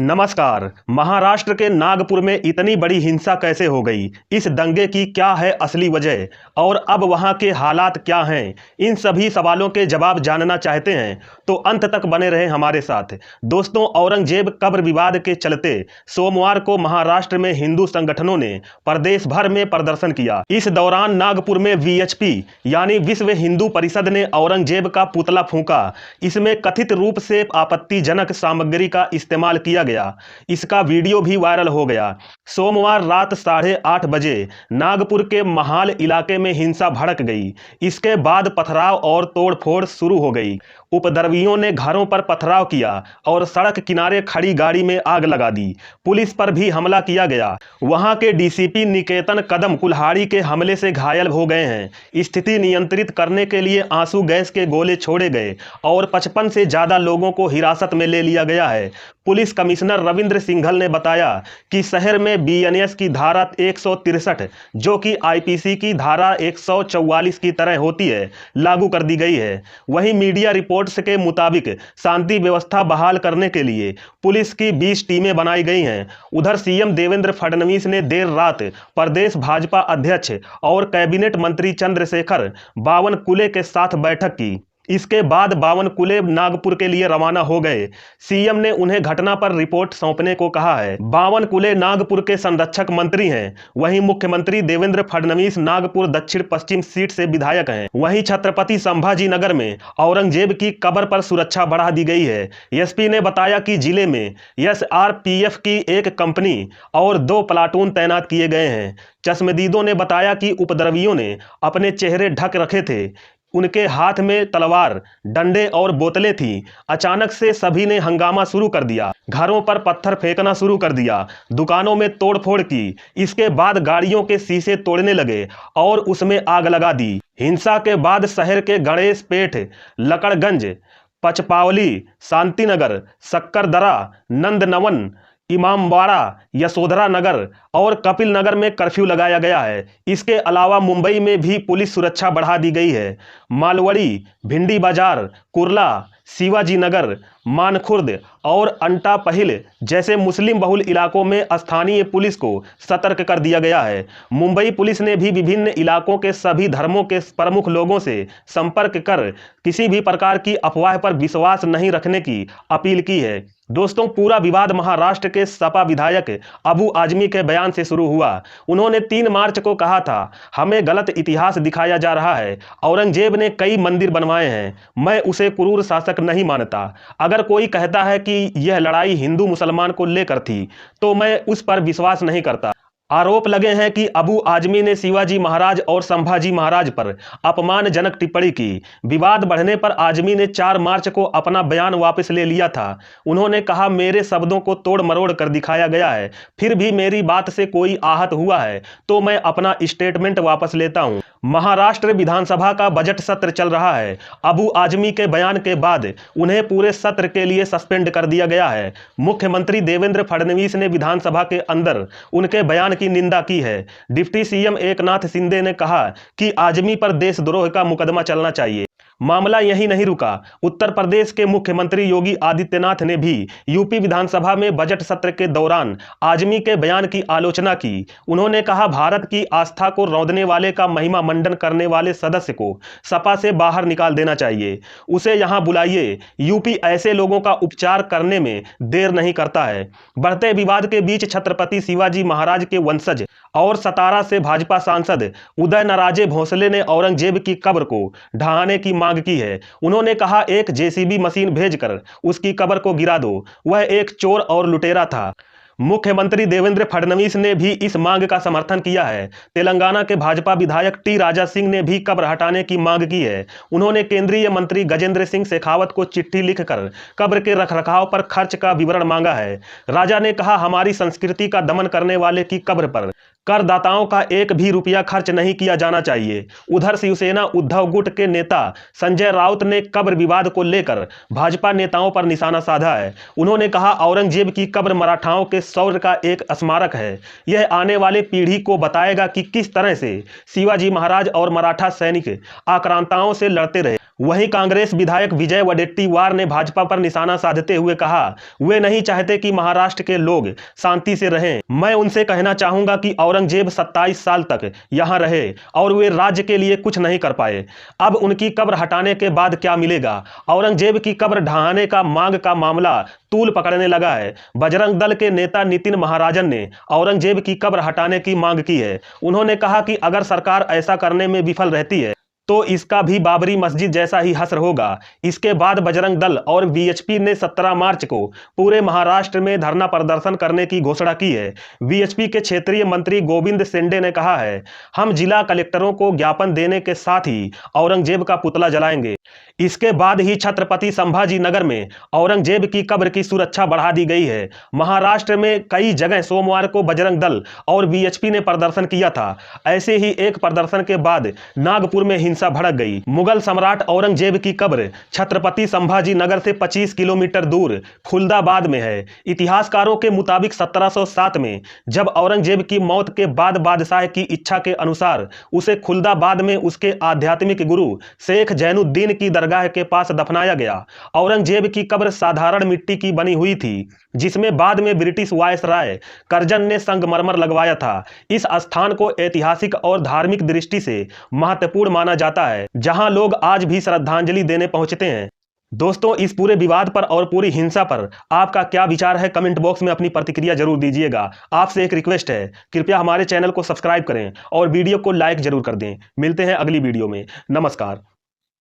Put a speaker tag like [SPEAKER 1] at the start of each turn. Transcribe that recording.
[SPEAKER 1] नमस्कार। महाराष्ट्र के नागपुर में इतनी बड़ी हिंसा कैसे हो गई? इस दंगे की क्या है असली वजह और अब वहां के हालात क्या हैं? इन सभी सवालों के जवाब जानना चाहते हैं तो अंत तक बने रहें हमारे साथ। दोस्तों, औरंगजेब कब्र विवाद के चलते सोमवार को महाराष्ट्र में हिंदू संगठनों ने प्रदेश भर में प्रदर्शन किया। इस दौरान नागपुर में वीएचपी यानी विश्व हिंदू परिषद ने औरंगजेब का पुतला फूंका। इसमें कथित रूप से आपत्तिजनक सामग्री का इस्तेमाल किया गया। इसका वीडियो भी वायरल हो गया। सोमवार रात 8:30 बजे नागपुर के महाल इलाके में हिंसा भड़क गई। इसके बाद पथराव और तोड़फोड़ शुरू हो गई। उपद्रवियों ने घरों पर पथराव किया और सड़क किनारे खड़ी गाड़ी में आग लगा दी। पुलिस पर भी हमला किया गया। वहां के डीसीपी निकेतन कदम कुल्हाड़ी के हमले से घायल हो गए हैं। स्थिति नियंत्रित करने के लिए आंसू गैस के गोले छोड़े गए और 55 से ज्यादा लोगों को हिरासत में ले लिया गया है। पुलिस कमिश्नर रविंद्र सिंघल ने बताया कि शहर में बीएनएस की धारा 163, जो कि आईपीसी की धारा 144 की तरह होती है, लागू कर दी गई है। वहीं मीडिया रिपोर्ट्स के मुताबिक शांति व्यवस्था बहाल करने के लिए पुलिस की 20 टीमें बनाई गई हैं। उधर सीएम देवेंद्र फडणवीस ने देर रात प्रदेश भाजपा अध्यक्ष और कैबिनेट मंत्री चंद्रशेखर बावनकुले के साथ बैठक की। इसके बाद बावनकुले नागपुर के लिए रवाना हो गए। सीएम ने उन्हें घटना पर रिपोर्ट सौंपने को कहा है। बावनकुले नागपुर के संरक्षक मंत्री हैं। वहीं मुख्यमंत्री देवेंद्र फडणवीस नागपुर दक्षिण पश्चिम सीट से विधायक हैं। वहीं छत्रपति संभाजी नगर में औरंगजेब की कब्र पर सुरक्षा बढ़ा दी गई है। एसपी ने बताया कि जिले में एसआरपीएफ की एक कंपनी और 2 प्लाटून तैनात किए गए हैं। चश्मदीदों ने बताया कि उपद्रवियों ने अपने चेहरे ढक रखे थे। उनके हाथ में तलवार, डंडे और बोतलें थीं। अचानक से सभी ने हंगामा शुरू कर दिया। घरों पर पत्थर फेंकना शुरू कर दिया। दुकानों में तोड़फोड़ की। इसके बाद गाड़ियों के शीशे तोड़ने लगे और उसमें आग लगा दी। हिंसा के बाद शहर के गणेश पेठ, लकड़गंज, पचपावली, शांतिनगर, सक्करदरा, नंदनवन, इमामबाड़ा, यशोधरा नगर और कपिल नगर में कर्फ्यू लगाया गया है। इसके अलावा मुंबई में भी पुलिस सुरक्षा बढ़ा दी गई है। मालवड़ी, भिंडी बाजार, कुर्ला, शिवाजी नगर, मानखुर्द और अंटा पहिल जैसे मुस्लिम बहुल इलाकों में स्थानीय पुलिस को सतर्क कर दिया गया है। मुंबई पुलिस ने भी विभिन्न इलाकों के सभी धर्मों के प्रमुख लोगों से संपर्क कर किसी भी प्रकार की अफवाह पर विश्वास नहीं रखने की अपील की है। दोस्तों, पूरा विवाद महाराष्ट्र के सपा विधायक अबू आजमी के बयान से शुरू हुआ। उन्होंने 3 मार्च को कहा था, हमें गलत इतिहास दिखाया जा रहा है। औरंगजेब ने कई मंदिर बनवाए हैं। मैं उसे क्रूर शासक नहीं मानता। अगर कोई कहता है कि यह लड़ाई हिंदू मुसलमान को लेकर थी तो मैं उस पर विश्वास नहीं करता। आरोप लगे हैं कि अबू आजमी ने शिवाजी महाराज और संभाजी महाराज पर अपमानजनक टिप्पणी की। विवाद बढ़ने पर आजमी ने 4 मार्च को अपना बयान वापस ले लिया था। उन्होंने कहा, मेरे शब्दों को तोड़ मरोड़ कर दिखाया गया है। फिर भी मेरी बात से कोई आहत हुआ है तो मैं अपना स्टेटमेंट वापस लेता हूं। महाराष्ट्र विधानसभा का बजट सत्र चल रहा है। अबू आजमी के बयान के बाद उन्हें पूरे सत्र के लिए सस्पेंड कर दिया गया है। मुख्यमंत्री देवेंद्र फडणवीस ने विधानसभा के अंदर उनके बयान की निंदा की है। डिप्टी सीएम एकनाथ शिंदे ने कहा कि आजमी पर देशद्रोह का मुकदमा चलना चाहिए। मामला यहीं नहीं रुका। उत्तर प्रदेश के मुख्यमंत्री योगी आदित्यनाथ ने भी यूपी विधानसभा में बजट सत्र के दौरान आजमी के बयान की आलोचना की। उन्होंने कहा, भारत की आस्था को रौंदने वाले का महिमा मंडन करने वाले सदस्य को सपा से बाहर निकाल देना चाहिए। उसे यहां बुलाइए। यूपी ऐसे लोगों का उपचार करने में देर नहीं करता है। बढ़ते विवाद के बीच छत्रपति शिवाजी महाराज के वंशज और सतारा से भाजपा सांसद उदय नराजे भोसले ने औरंगजेब की कब्र को ढहाने की मांग की है। उन्होंने कहा, एक जेसीबी मशीन भेजकर उसकी कब्र को गिरा दो। वह एक चोर और लुटेरा था। मुख्यमंत्री देवेंद्र फडणवीस ने भी इस मांग का समर्थन किया है। तेलंगाना के भाजपा विधायक टी राजा सिंह ने भी कब्र हटाने की मांग की है। उन्होंने केंद्रीय मंत्री गजेंद्र सिंह शेखावत को चिट्ठी लिखकर कब्र के रखरखाव पर खर्च का विवरण मांगा है। राजा ने कहा, हमारी संस्कृति का दमन करने वाले की कब्र पर करदाताओं का 1 भी रुपया खर्च नहीं किया जाना चाहिए। उधर शिवसेना उद्धव गुट के नेता संजय राउत ने कब्र विवाद को लेकर भाजपा नेताओं पर निशाना साधा है। उन्होंने कहा, औरंगजेब की कब्र मराठाओं के शौर्य का एक स्मारक है। यह आने वाले पीढ़ी को बताएगा कि किस तरह से शिवाजी महाराज और मराठा सैनिक आक्रांताओं से लड़ते रहे। वहीं कांग्रेस विधायक विजय वडेट्टीवार ने भाजपा पर निशाना साधते हुए कहा, वे नहीं चाहते कि महाराष्ट्र के लोग शांति से रहें। मैं उनसे कहना चाहूंगा कि औरंगजेब 27 साल तक यहां रहे और वे राज्य के लिए कुछ नहीं कर पाए। अब उनकी कब्र हटाने के बाद क्या मिलेगा? औरंगजेब की कब्र ढहाने का मांग का मामला तूल पकड़ने लगा है। बजरंग दल के नेता नितिन महाराजन ने औरंगजेब की कब्र हटाने की मांग की है। उन्होंने कहा कि अगर सरकार ऐसा करने में विफल रहती है तो इसका भी बाबरी मस्जिद जैसा ही हश्र होगा। इसके बाद बजरंग दल और वीएचपी ने 17 मार्च को पूरे महाराष्ट्र में धरना प्रदर्शन करने की घोषणा की है। वीएचपी के क्षेत्रीय मंत्री गोविंद शेंडे ने कहा है, हम जिला कलेक्टरों को ज्ञापन देने के साथ ही औरंगजेब का पुतला जलाएंगे। इसके बाद ही छत्रपति संभाजी नगर में औरंगजेब की कब्र की सुरक्षा बढ़ा दी गई है। महाराष्ट्र में कई जगह सोमवार को बजरंग दल और वीएचपी ने प्रदर्शन किया था। ऐसे ही एक प्रदर्शन के बाद नागपुर में हिंसा भड़क गई। मुगल सम्राट औरंगजेब की कब्र छत्रपति संभाजी नगर से 25 किलोमीटर दूर खुलदाबाद में है। इतिहासकारों के मुताबिक 1707 में जब औरंगजेब की मौत के बाद बादशाह की इच्छा के अनुसार उसे खुलदाबाद में उसके आध्यात्मिक गुरु शेख जैनुद्दीन की दरगाह के पास दफनाया गया। औरंगजेब की कब्र साधारण मिट्टी की बनी हुई थी, जिसमें बाद में ब्रिटिश वायसराय कर्जन ने संगमरमर लगवाया था। इस स्थान को ऐतिहासिक और धार्मिक दृष्टि से महत्वपूर्ण माना जाता है, जहां लोग आज भी श्रद्धांजलि देने पहुंचते हैं। दोस्तों, इस पूरे विवाद पर और पूरी हिंसा पर आपका क्या विचार है? कमेंट बॉक्स में अपनी प्रतिक्रिया जरूर दीजिएगा। आपसे एक रिक्वेस्ट है, कृपया हमारे चैनल को सब्सक्राइब करें और वीडियो को लाइक जरूर कर दें। मिलते हैं अगली वीडियो में। नमस्कार।